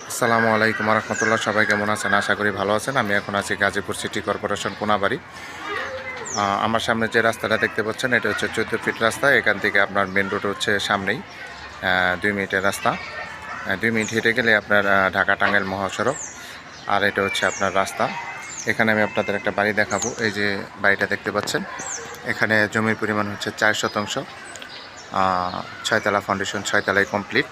আসসালামু আলাইকুম রহমতুল্লাহ। সবাই কেমন আছেন? আশা করি ভালো আছেন। আমি এখন আছি গাজীপুর সিটি কর্পোরেশন কোনাবাড়ি। আমার সামনে যে রাস্তাটা দেখতে পাচ্ছেন এটা হচ্ছে 14 ফিট রাস্তা। এখান থেকে আপনার মেন রোড হচ্ছে সামনেই, 2 মিনিটের রাস্তা। 2 মিনিট হেঁটে গেলে আপনার ঢাকা টাঙ্গাইল মহাসড়ক। আর এটা হচ্ছে আপনার রাস্তা। এখানে আমি আপনাদের একটা বাড়ি দেখাবো। এই যে বাড়িটা দেখতে পাচ্ছেন, এখানে জমির পরিমাণ হচ্ছে 4 শতাংশ। 6 তলা ফাউন্ডেশন, 6 তলায় কমপ্লিট।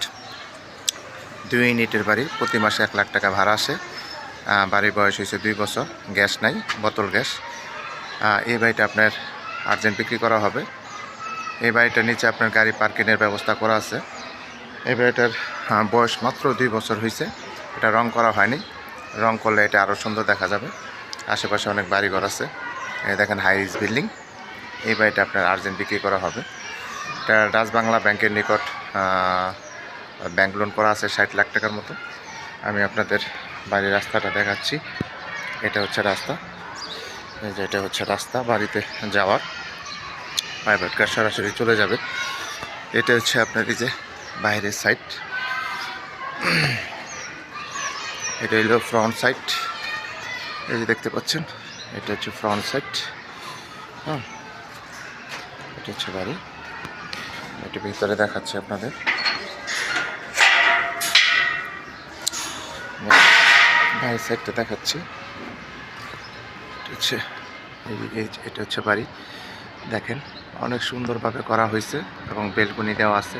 2 ইউনিটের বাড়ি, প্রতি মাসে 1 লাখ টাকা ভাড়া আসে। বাড়ির বয়স হয়েছে 2 বছর, গ্যাস নাই, বোতল গ্যাস। এই বাড়িটা আপনার আর্জেন্ট বিক্রি করা হবে। এই বাড়িটার নিচে আপনার গাড়ি পার্কিংয়ের ব্যবস্থা করা আছে। এই বাড়িটার বয়স মাত্র 2 বছর হয়েছে। এটা রং করা হয়নি, রং করলে এটা আরও সুন্দর দেখা যাবে। আশেপাশে অনেক বাড়িঘর আছে, এই দেখেন হাইরিজ বিল্ডিং। এই বাড়িটা আপনার আর্জেন্ট বিক্রি করা হবে। এটা রাজবাংলা ব্যাংকের নিকট ব্যাংক লোন করা আছে 60 লাখ টাকার মতো। আমি আপনাদের বাড়ির রাস্তাটা দেখাচ্ছি। এটা হচ্ছে রাস্তা, এই যে এটা হচ্ছে রাস্তা বাড়িতে যাওয়ার। প্রাইভেট কার সরাসরি চলে যাবে। এটা হচ্ছে আপনার এই যে বাইরের সাইড, এটা হলো ফ্রন্ট সাইড। এই যে দেখতে পাচ্ছেন, এটা হচ্ছে ফ্রন্ট সাইড। এটা হচ্ছে বাড়ি। এটা ভিতরে দেখাচ্ছি আপনাদের। বাইরের সাইডটা দেখাচ্ছি। এটা হচ্ছে বাড়ি। দেখেন অনেক সুন্দরভাবে করা হয়েছে এবং বেলকনি দেওয়া আছে,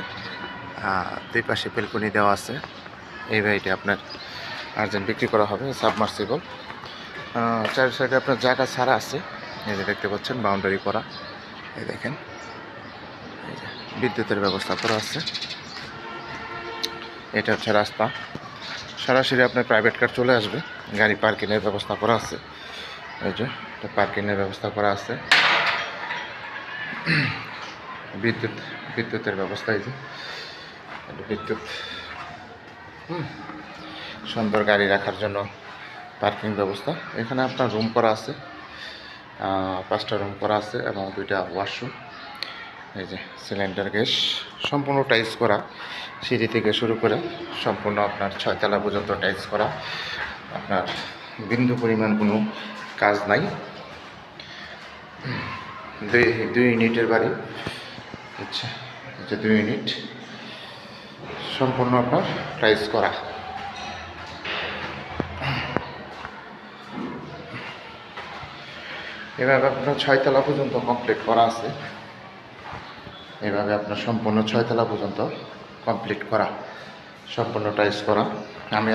2 পাশে বেলকনি দেওয়া আছে। এই বাড়িটা আপনার আর্জেন্ট বিক্রি করা হবে। সাবমার্সিবল, 4 সাইডে আপনার জায়গা ছাড়া আছে। এই যে দেখতে পাচ্ছেন বাউন্ডারি করা। এই দেখেন এই যে বিদ্যুতের ব্যবস্থা করা আছে। এটা হচ্ছে রাস্তা, সরাসরি আপনার প্রাইভেট কার চলে আসবে। গাড়ি পার্কিংয়ের ব্যবস্থা করা আছে। এই যে এটা পার্কিংয়ের ব্যবস্থা করা আছে। বিদ্যুতের ব্যবস্থা, এই যে বিদ্যুৎ। সুন্দর গাড়ি রাখার জন্য পার্কিং ব্যবস্থা। এখানে আপনার রুম করা আছে, 5টা রুম করা আছে এবং 2টা ওয়াশরুম। এই যে সিলিন্ডার গ্যাস, সম্পূর্ণ টাইলস করা। সিঁড়ি থেকে শুরু করে সম্পূর্ণ আপনার 6 তলা পর্যন্ত টাইলস করা। আপনার বিন্দু পরিমাণ কোনো কাজ নাই। 2 ইউনিটের বাড়ি হচ্ছে, 2 ইউনিট সম্পূর্ণ আপনার টাইলস করা। এভাবে আপনার 6 তলা পর্যন্ত কমপ্লিট করা আছে। এভাবে আপনার সম্পূর্ণ 6 তলা পর্যন্ত কমপ্লিট করা, সম্পূর্ণ টাইলস করা। আমি